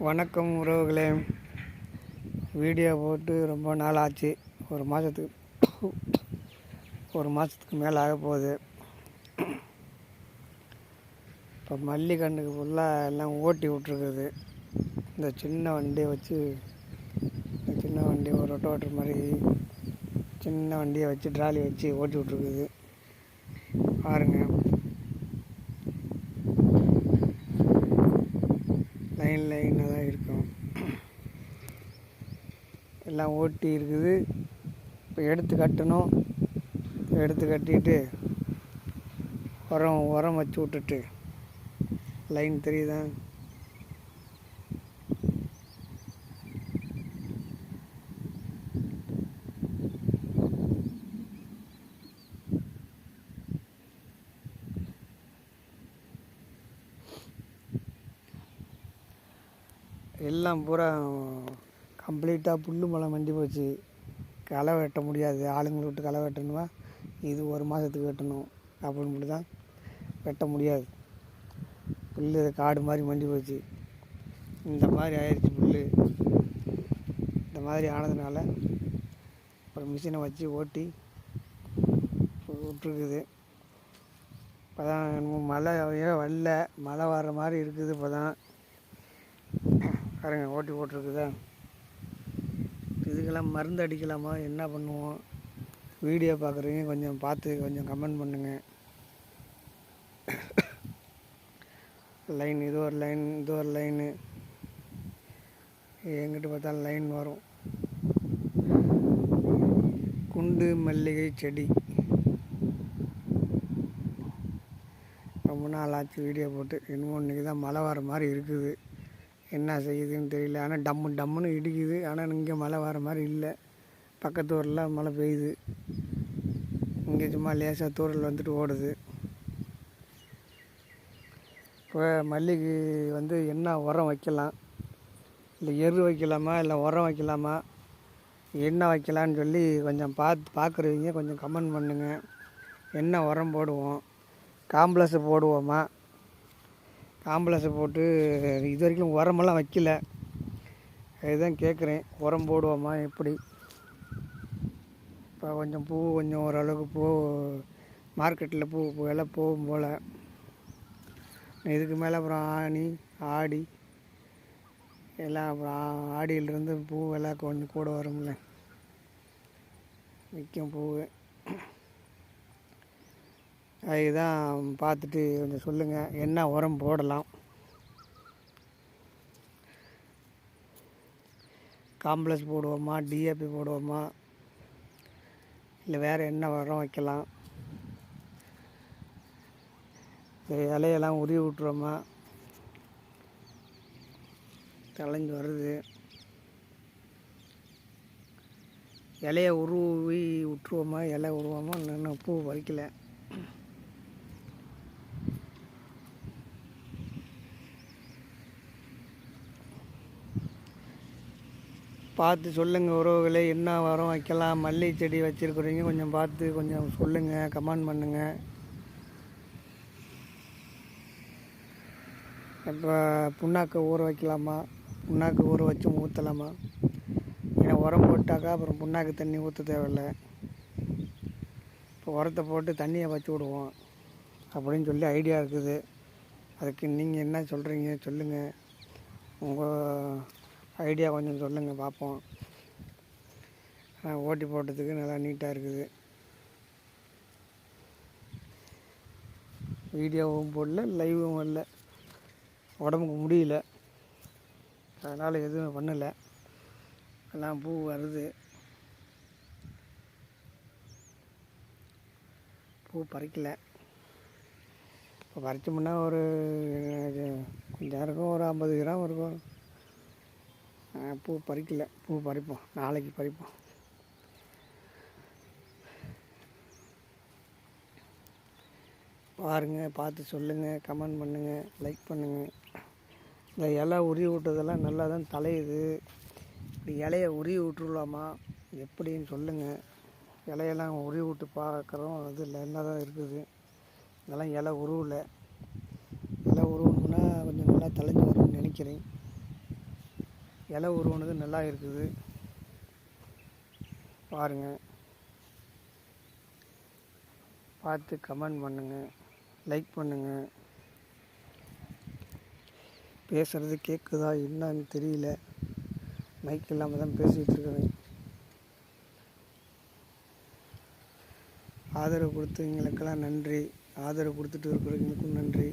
வணக்கம் உறவுகளே. வீடியோ போட்டு ரொம்ப நாள் ஆச்சு. ஒரு மாதத்துக்கு மேலே ஆக போகுது. இப்போ மல்லிகண்ணுக்கு ஃபுல்லாக எல்லாம் ஓட்டி விட்ருக்குது. இந்த சின்ன வண்டியை வச்சு ஒரு ரொட்டோட்டர் மாதிரி சின்ன வண்டியை வச்சு ட்ராலி வச்சு ஓட்டி விட்ருக்குது. பாருங்கள், லைனாக தான் இருக்கும். எல்லாம் ஓட்டி இருக்குது. இப்போ எடுத்து கட்டணும். எடுத்து கட்டிட்டு உரம் வச்சு விட்டுட்டு லைன் தெரியுதா? எல்லாம் பூரா கம்ப்ளீட்டாக புல்லு மலம் மண்டி போச்சு. களை வெட்ட முடியாது. ஆளுங்களை விட்டு களை வெட்டணுமா, இது ஒரு மாதத்துக்கு வெட்டணும் அப்படின்னு மட்டும் தான் வெட்ட முடியாது. புல் காடு மாதிரி மண்டி போச்சு. இந்த மாதிரி ஆயிடுச்சு புல். இந்த மாதிரி ஆனதுனால ஒரு மிஷினை வச்சு ஓட்டி விட்டுருக்குது. இப்போ தான் மழை வர்ற மாதிரி இருக்குது. இப்போ தான் பாருங்க, ஓட்டி போட்டிருக்குதா. இதுக்கெல்லாம் மருந்து அடிக்கலாமா, என்ன பண்ணுவோம்? வீடியோ பார்க்குறீங்க, கொஞ்சம் பார்த்து கொஞ்சம் கமெண்ட் பண்ணுங்கள். லைன் இது ஒரு லைனு எங்கிட்ட பார்த்தாலும் லைன் வரும். குண்டு மல்லிகை செடி. ரொம்ப நாள் ஆச்சு வீடியோ போட்டு. இன்னும் இன்றைக்கி தான் மழை வர மாதிரி இருக்குது. என்ன செய்யுதுன்னு தெரியல. ஆனால் டம்முன்னு இடிக்குது. ஆனால் இங்கே மழை வர மாதிரி இல்லை. பக்கத்து ஊரில் மழை பெய்யுது. இங்கே சும்மா லேசாக தூரல் வந்துட்டு ஓடுது. இப்போ மல்லிகை என்ன உரம் வைக்கலாம், இல்லை எரு வைக்கலாமா, இல்லை உரம் வைக்கலாமா, என்ன வைக்கலான்னு சொல்லி கொஞ்சம் பார்க்குறவங்க கொஞ்சம் கமெண்ட் பண்ணுங்கள். என்ன உரம் போடுவோம்? காம்ப்ளெக்ஸ் போடுவோமா? காம்ப்ளெக்ஸை போட்டு இது வரைக்கும் உரமெல்லாம் வைக்கல. அதுதான் கேட்குறேன். உரம் போடுவோமா எப்படி? இப்போ கொஞ்சம் ஓரளவுக்கு மார்க்கெட்டில் பூ விலை போகும் போல். இதுக்கு மேலே அப்புறம் ஆடி எல்லாம் அப்புறம் ஆடியிலிருந்து பூ விலை கொஞ்சம் கூட வரும்ல, விற்கும் பூ. அதுதான் பார்த்துட்டு கொஞ்சம் சொல்லுங்கள், என்ன உரம் போடலாம்? காம்ப்ளெக்ஸ் போடுவோமா, டிஏபி போடுவோமா, இல்லை வேறு என்ன உரம் வைக்கலாம்? இலையெல்லாம் உருவி விட்டுருவோமா? தளைஞ்சு வருது. இலையை உருவி விட்டுருவோமா? இலை உருவாமா? இன்னும் பூ பறிக்கலை. பார்த்து சொல்லுங்கள் உறவுகளே, என்ன உரம் வைக்கலாம்? மல்லிகை செடி வச்சுருக்குறீங்க, கொஞ்சம் பார்த்து கொஞ்சம் சொல்லுங்கள், கமெண்ட் பண்ணுங்கள். இப்போ புண்ணாக்கு ஊற வைக்கலாமா? புண்ணாக்கு ஊற வச்சு ஊற்றலாமா? ஏன்னா உரம் போட்டாக்கா அப்புறம் புண்ணாக்கு தண்ணி ஊற்ற தேவையில்லை. இப்போ உரத்தை போட்டு தண்ணியை வச்சு விடுவோம் அப்படின்னு சொல்லி ஐடியா இருக்குது. அதுக்கு நீங்கள் என்ன சொல்கிறீங்க சொல்லுங்கள். உங்கள் ஐடியா கொஞ்சம் சொல்லுங்கள், பார்ப்போம். ஓட்டி போட்டதுக்கு நல்லா நீட்டாக இருக்குது. வீடியோவும் போடல, லைவும் வரல. உடம்புக்கு முடியல, அதனால் எதுவும் பண்ணலை. எல்லாம் பூ வருது. பூ பறிக்கலை. இப்போ பறிச்சோம்னா ஒரு கொஞ்சம் இருக்கும், ஒரு 50 கிராம் இருக்கும். பூ பறிக்கலை. பூ பறிப்போம், நாளைக்கு பறிப்போம். பாருங்கள், பார்த்து சொல்லுங்கள், கமெண்ட் பண்ணுங்கள், லைக் பண்ணுங்கள். இந்த இலை உருவி விட்டதெல்லாம் நல்லா தான் தலையுது. இப்படி இலையை உருவி விட்டுருலாமா எப்படின்னு சொல்லுங்கள். இலையெல்லாம் உருவி விட்டு பார்க்குறோம், அது என்ன தான் இருக்குது. இதெல்லாம் இலை உருவலை. இலை உருவணும்னா கொஞ்சம் நல்லா தலைஞ்சு வரும்னு நினைக்கிறேன். இலை உருவனது நல்லா இருக்குது பாருங்கள். பார்த்து கமெண்ட் பண்ணுங்கள், லைக் பண்ணுங்கள். பேசுகிறது கேட்குதா என்னன்னு தெரியல, மைக் இல்லாமல் தான் பேசிகிட்டு இருக்கிறேன். ஆதரவு கொடுத்தவங்களுக்கெல்லாம் நன்றி, ஆதரவு கொடுத்துட்டு இருக்கிறவங்களுக்கும் நன்றி.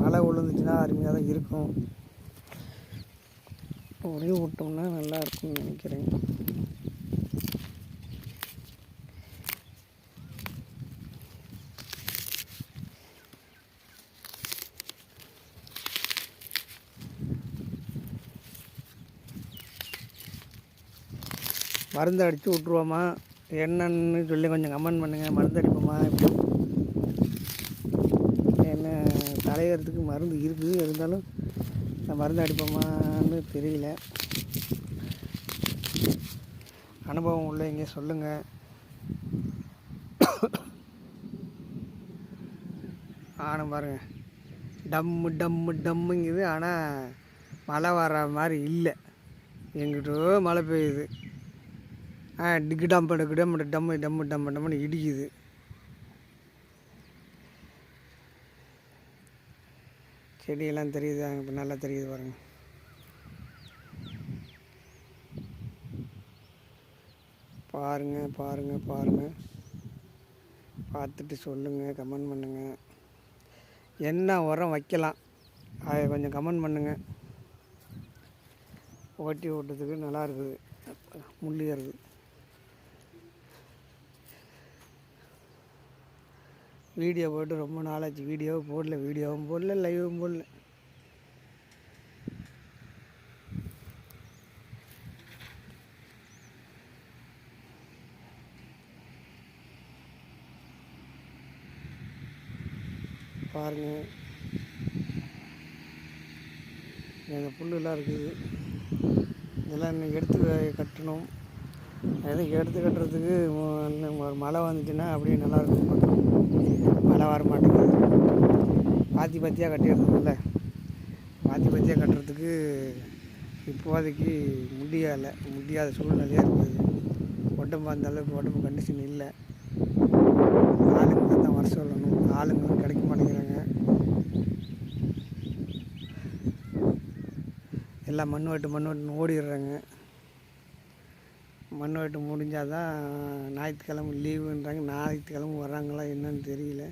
மழை விழுந்துச்சுன்னா அருமையாக தான் இருக்கும். ஒரே விட்டோம்னா நல்லா இருக்கும்னு நினைக்கிறேன். மருந்து அடித்து விட்ருவோமா என்னன்னு சொல்லி கொஞ்சம் கமெண்ட் பண்ணுங்கள். மருந்து அடிப்போமா இப்படி என்ன தலையறதுக்கு மருந்து இருக்குது, இருந்தாலும் மருந்து அடிப்போமான்னு தெரியல. அனுபவம் உள்ளவங்க சொல்லுங்கள். ஆனால் பாருங்கள் டம்மு டம்மு டம்முங்குது, ஆனால் மழை வர மாதிரி இல்லை. எங்கிட்டோ மழை பெய்யுது. டிக்கு டம்பு டம்மு டம்மு டம்மு டம்மு டம்முன்னு இடிக்குது. செடியெல்லாம் தெரியுது, இப்போ நல்லா தெரியுது பாருங்கள். பாருங்கள் பாருங்கள் பாருங்கள், பார்த்துட்டு சொல்லுங்கள், கமெண்ட் பண்ணுங்கள். என்ன உரம் வைக்கலாம் அதை கொஞ்சம் கமெண்ட் பண்ணுங்கள். ஓட்டி ஓட்டுறதுக்கு நல்லா இருக்குது, முள்ளு ஏறுது. வீடியோ போட்டு ரொம்ப நாளாச்சு, வீடியோவும் போடல, லைவும் போடல. பாருங்கள் எங்கள் புல்லுலாம் இருக்குது. இதெல்லாம் இன்னும் எடுத்து கட்டணும். எதுவும் எடுத்து கட்டுறதுக்கு ஒரு மழை வந்துச்சுன்னா அப்படியே நல்லாயிருக்கும். மழை வர மாட்டேங்குது. பாத்தி பாத்தியாக கட்டிடுறதில்ல, பாத்தி பாத்தியாக கட்டுறதுக்கு இப்போதைக்கு முடியாத சூழ்நிலையாக இருக்குது. உடம்பு அந்த அளவுக்கு உடம்பு கண்டிஷன் இல்லை. ஆளுங்களை தான் வர சொல்லணும், ஆளுங்களும் கிடைக்க மாட்டேங்கிறாங்க. எல்லாம் மண் வெட்டுன்னு ஓடிடுறாங்க. மண் வெட்டு முடிஞ்சால் தான் ஞாயிற்றுக்கிழமை லீவுன்றாங்க. ஞாயிற்றுக்கிழமை வர்றாங்களா என்னன்னு தெரியல.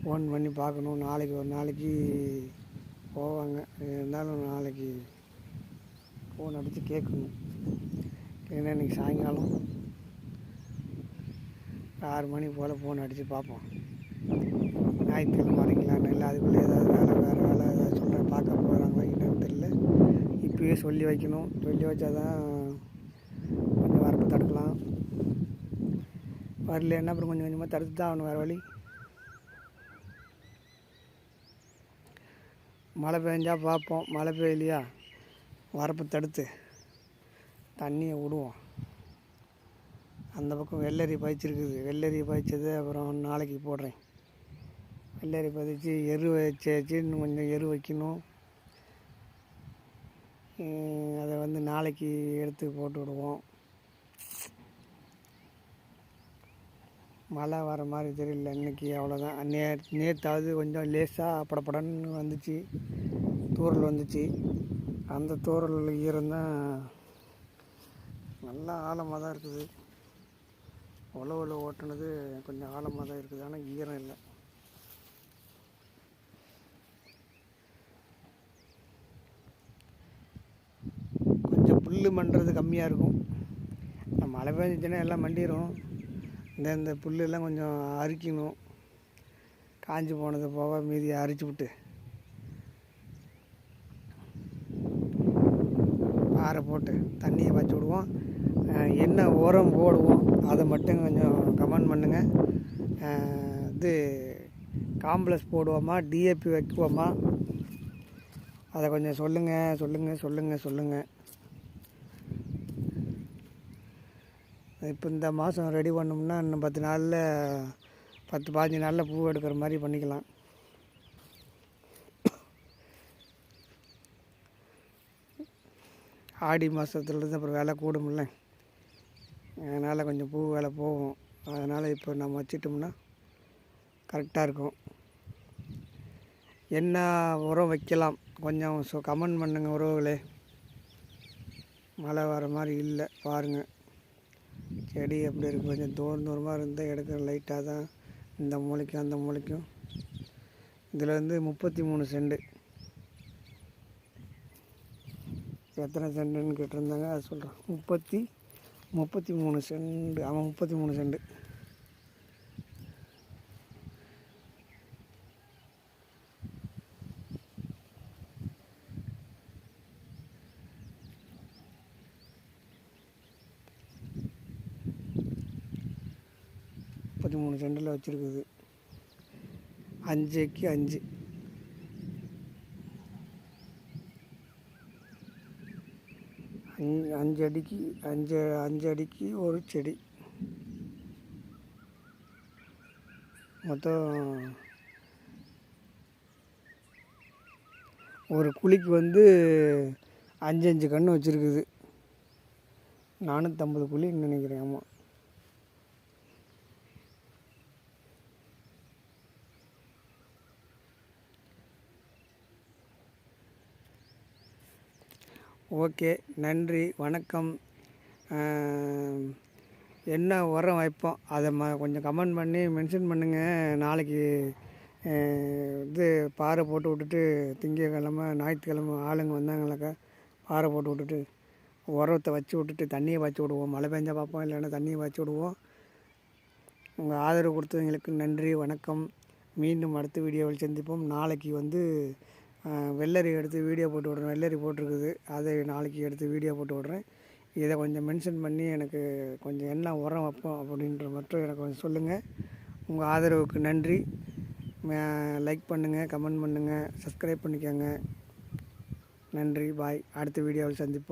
ஃபோன் பண்ணி பார்க்கணும். ஒரு நாளைக்கு போவாங்க, இருந்தாலும் நாளைக்கு ஃபோன் அடித்து கேட்கணும். ஏன்னா இன்றைக்கி சாயங்காலம் 6 மணி போல் ஃபோன் அடித்து பார்ப்போம். ஞாயிற்றுக்கிழமை வரீங்களான்னு, இல்லை அதுக்குள்ளே ஏதாவது வேறு வேலை ஏதாவது பார்க்க போகிறாங்களா என்னன்னு தெரியல. இப்போயே சொல்லி வைக்கணும். சொல்லி வச்சா தான் கொஞ்சம் வரப்பு தடுக்கலாம். வரலன்னா அப்புறம் கொஞ்சம் கொஞ்சமாக தடுத்து தான் ஆகணும், வேறு வழி. மழை பெஞ்சால் பார்ப்போம், மழை பெய்யலையா வரப்பு தடுத்து தண்ணியை விடுவோம். அந்த பக்கம் வெள்ளரி பாய்ச்சிருக்குது, வெள்ளரி பாய்ச்சது அப்புறம் நாளைக்கு போடுறேன். வெள்ளரி பதிச்சு எரு வச்சு இன்னும் கொஞ்சம் எரு வைக்கணும். அதை வந்து நாளைக்கு எடுத்து போட்டு விடுவோம். மழை வர மாதிரி தெரியல இன்றைக்கி, அவ்வளோதான். நேற்றாவது கொஞ்சம் லேசாக படப்படன்னு வந்துச்சு, தூறல் வந்துச்சு. அந்த தூறல் ஈரம்தான் நல்லா ஆழமாக தான் இருக்குது. உழவுல ஓட்டுனது கொஞ்சம் ஆழமாக தான் இருக்குது, ஆனால் ஈரம் இல்லை. கொஞ்சம் புல் மண்டுறது கம்மியாக இருக்கும். மழை பெஞ்சிச்சுன்னா எல்லாம் மண்டிடும். இந்த புல்லெல்லாம் கொஞ்சம் அரிக்கணும். காஞ்சி போனது போக மீதியை அரிச்சு விட்டு பாறை போட்டு தண்ணியை வச்சு விடுவோம். என்ன உரம் போடுவோம் அதை மட்டும் கொஞ்சம் கமெண்ட் பண்ணுங்கள். இது காம்ப்ளெக்ஸ் போடுவோமா, டிஏபி வைக்குவோமா, அதை கொஞ்சம் சொல்லுங்கள். இப்போ இந்த மாதம் ரெடி பண்ணோம்னா இன்னும் 10 நாளில் 10-15 நாளில் பூ எடுக்கிற மாதிரி பண்ணிக்கலாம். ஆடி மாதத்துலேருந்து அப்புறம் வேலை கூடும்ல, அதனால் கொஞ்சம் பூ வேலை போகும். அதனால் இப்போ நம்ம வச்சிட்டோம்னா கரெக்டாக இருக்கும். என்ன உரம் வைக்கலாம் கொஞ்சம் கமெண்ட் பண்ணுங்கள் உறவுகளே. மழை வர மாதிரி இல்லை பாருங்கள், செடி எப்படி இருக்குது, கொஞ்சம் தூரமாக இருந்தால் எடுக்கிற லைட்டாக தான் இந்த மூளைக்கும் அந்த மூளைக்கும். இதில் வந்து 33 செண்டு, எத்தனை சென்டுன்னு கேட்டிருந்தாங்க, அது சொல்கிறேன். 33 செண்டு. ஆமாம், 33 செண்டு. சென்டில் வச்சுருக்குது. 5க்கு 5. அஞ்சு அடிக்கு 5 அடிக்கு ஒரு செடி. மொத்தம் ஒரு குழிக்கு வந்து 5 கன்று வச்சுருக்குது. 450 குழின்னு நினைக்கிறேன். ஆமாம். ஓகே, நன்றி, வணக்கம். என்ன உரம் வைப்போம் அதை கொஞ்சம் கமெண்ட் பண்ணி மென்ஷன் பண்ணுங்கள். நாளைக்கு இது பாறை போட்டு விட்டுட்டு திங்கக்கிழமை ஞாயிற்றுக்கிழமை ஆளுங்க வந்தாங்கனாக்கா பாறை போட்டு விட்டுட்டு உரத்தை வச்சு விட்டுட்டு தண்ணியை வச்சு விடுவோம். மழை பெஞ்சா பார்ப்போம், இல்லைன்னா தண்ணியை வச்சு விடுவோம். உங்கள் ஆதரவு கொடுத்தவங்களுக்கு நன்றி, வணக்கம். மீண்டும் அடுத்த வீடியோவில் சந்திப்போம். நாளைக்கு வந்து வெள்ளரி எடுத்து வீடியோ போட்டு விட்றேன். வெள்ளரி போட்டிருக்குது, அதை நாளைக்கு எடுத்து வீடியோ போட்டு விட்றேன். இதை கொஞ்சம் மென்ஷன் பண்ணி எனக்கு கொஞ்சம் என்ன உரம் வைப்போம் அப்படின்ற மட்டும் எனக்கு கொஞ்சம் சொல்லுங்கள். உங்கள் ஆதரவுக்கு நன்றி. லைக் பண்ணுங்கள், கமெண்ட் பண்ணுங்கள், சப்ஸ்கிரைப் பண்ணிக்கோங்க. நன்றி, பாய். அடுத்த வீடியோவில் சந்திப்போம்.